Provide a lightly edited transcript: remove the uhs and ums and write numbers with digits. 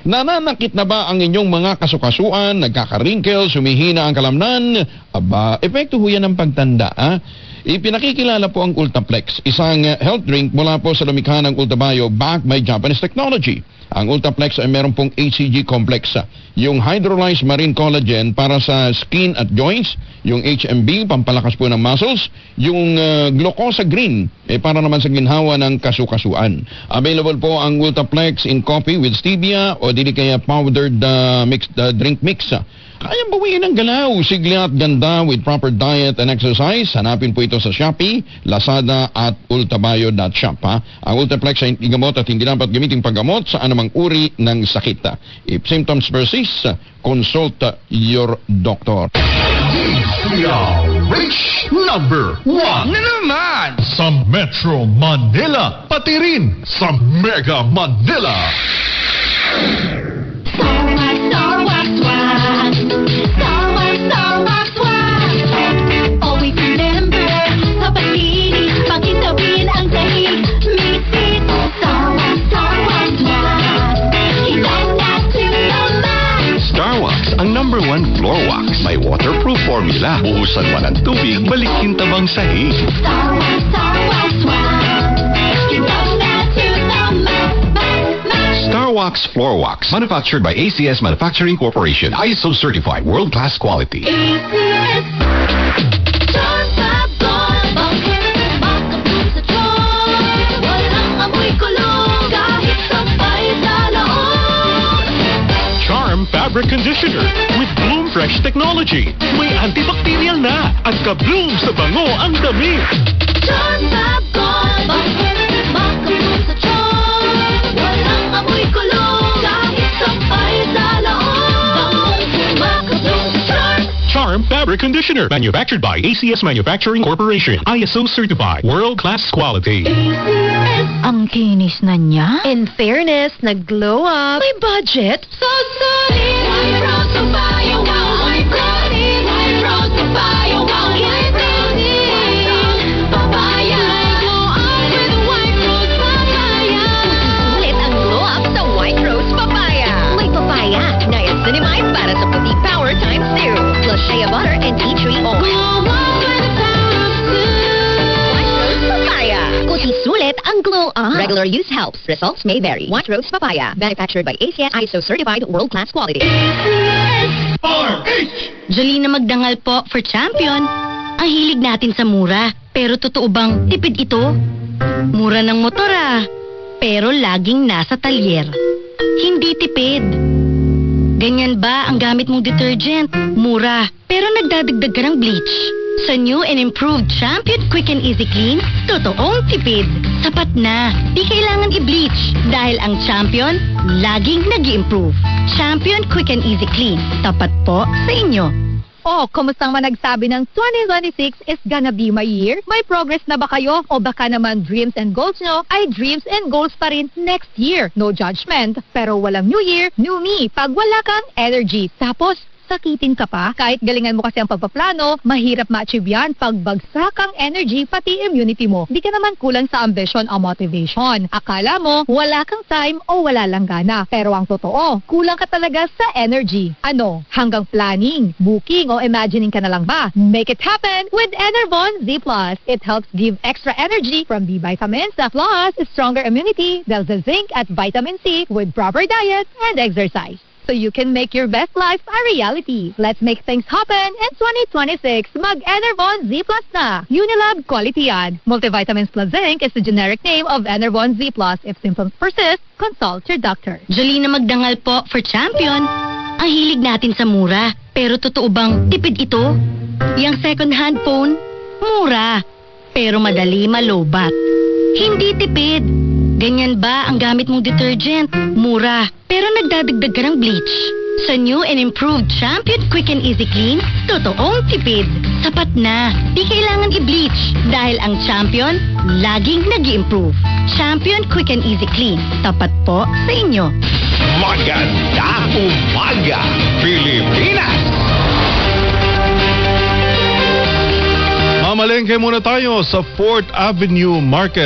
Nananakit na ba ang inyong mga kasukasuan, nagkaka-wrinkles, humihina ang kalamnan? Aba, epekto ho yan ng pagtanda, ha? Ipinakikilala po ang Ultaplex, isang health drink mula po sa lumikha ng Ultabio backed by Japanese technology. Ang Ultaplex ay meron pong HCG complex, yung hydrolyzed marine collagen para sa skin at joints, yung HMB, pampalakas po ng muscles, yung glucosa green, para naman sa ginhawa ng kasukasuan. Available po ang Ultaplex in coffee with stevia o dili kaya powdered drink mix. Kayang bawiin ang galaw, sigla at ganda with proper diet and exercise. Hanapin po ito sa Shopee, Lazada at ultabayo.shop. Ang Ultaplex ay hindi gamot at hindi dapat gamitin paggamot sa anumang uri ng sakit. If symptoms persist, consult your doctor. Rich number 1 Na naman! sa Metro Manila, pati rin sa Mega Manila. Always remember, sa pag-ibig, pag-isawin ang dahig. Mix it, Starwax. Higit na to the max. Starwax, ang number 1 floor wax. May waterproof formula. Buhusan man ang tubig, balikin tabang sahig. Starwax. Higit na to the max. Starwax Floor Wax, manufactured by ACS Manufacturing Corporation. ISO certified, world-class quality. ACS. John Sabon, makabulong sa tiyon. Walang amoy kulong, kahit sabay sa loob. Charm Fabric Conditioner with Bloom Fresh Technology. May antibacterial na at ka-bloom sa bango ang damit. John Sabon, makabulong sa tiyon. Walang amoy kulong, kahit sabay sa loob. Makabulong sa tiyon. Charm Fabric Conditioner, manufactured by ACS Manufacturing Corporation. ISO certified, world-class quality. ACS. Ang kinis na niya. In fairness, nag-glow up. May budget. So solid. White Rose Papaya, wow. White Brownie. White Rose Papaya, wow. White Brownie. White Rose Papaya. Go on with White Rose Papaya. Sulit ang glow up sa White Rose Papaya. May papaya na cinamide para sa puti power times 2. Plus shea butter and tea tree oil. Go on with the power of two. White Rose Papaya. Puti sulit ang glow up. Regular use helps. Results may vary. White Rose Papaya. Manufactured by ACS ISO certified world-class quality. ACS. Jolina Magdangal po for champion. Ang hilig natin sa mura. Pero totoo bang tipid ito? Mura ng motor pero laging nasa talyer. Hindi tipid. Ganyan ba ang gamit mong detergent? Mura, pero nagdadagdag ka ng bleach. Sa new and improved Champion Quick and Easy Clean, totoong tipid. Sapat na, di kailangan i-bleach dahil ang Champion laging nag-i-improve. Champion Quick and Easy Clean, tapat po sa inyo. Oh, kumustang managsabi ng 2026 is gonna be my year? May progress na ba kayo? O baka naman dreams and goals nyo ay dreams and goals pa rin next year. No judgment. Pero walang new year, new me. Pag wala kang energy. Tapos, sakitin ka pa. Kahit galingan mo kasi ang pagpaplano, mahirap ma-achieve yan pag bagsak ang energy pati immunity mo. Di ka naman kulang sa ambition o motivation. Akala mo, wala kang time o wala lang gana. Pero ang totoo, kulang ka talaga sa energy. Ano? Hanggang planning, booking o imagining ka na lang ba? Make it happen with Enervon Z+. It helps give extra energy from B vitamins plus stronger immunity dahil sa zinc at vitamin C with proper diet and exercise. So you can make your best life a reality. Let's make things happen in 2026. Mag-Enervon Z Plus na. Unilab Quality Ad. Multivitamins plus zinc is the generic name of Enervon Z Plus. If symptoms persist, consult your doctor. Jolina Magdangal po for champion. Ang hilig natin sa mura. Pero totoo bang tipid ito? Yang second-hand phone, mura. Pero madali malobat. Hindi tipid. Ganyan ba ang gamit mong detergent? Mura, pero nagdadagdag ka ng bleach. Sa new and improved Champion Quick and Easy Clean, totoong tipid. Sapat na, di kailangan i-bleach dahil ang Champion laging nag-i-improve. Champion Quick and Easy Clean, tapat po sa inyo. Maganda umaga, Pilipinas! Mamalengke muna tayo sa 4th Avenue Market.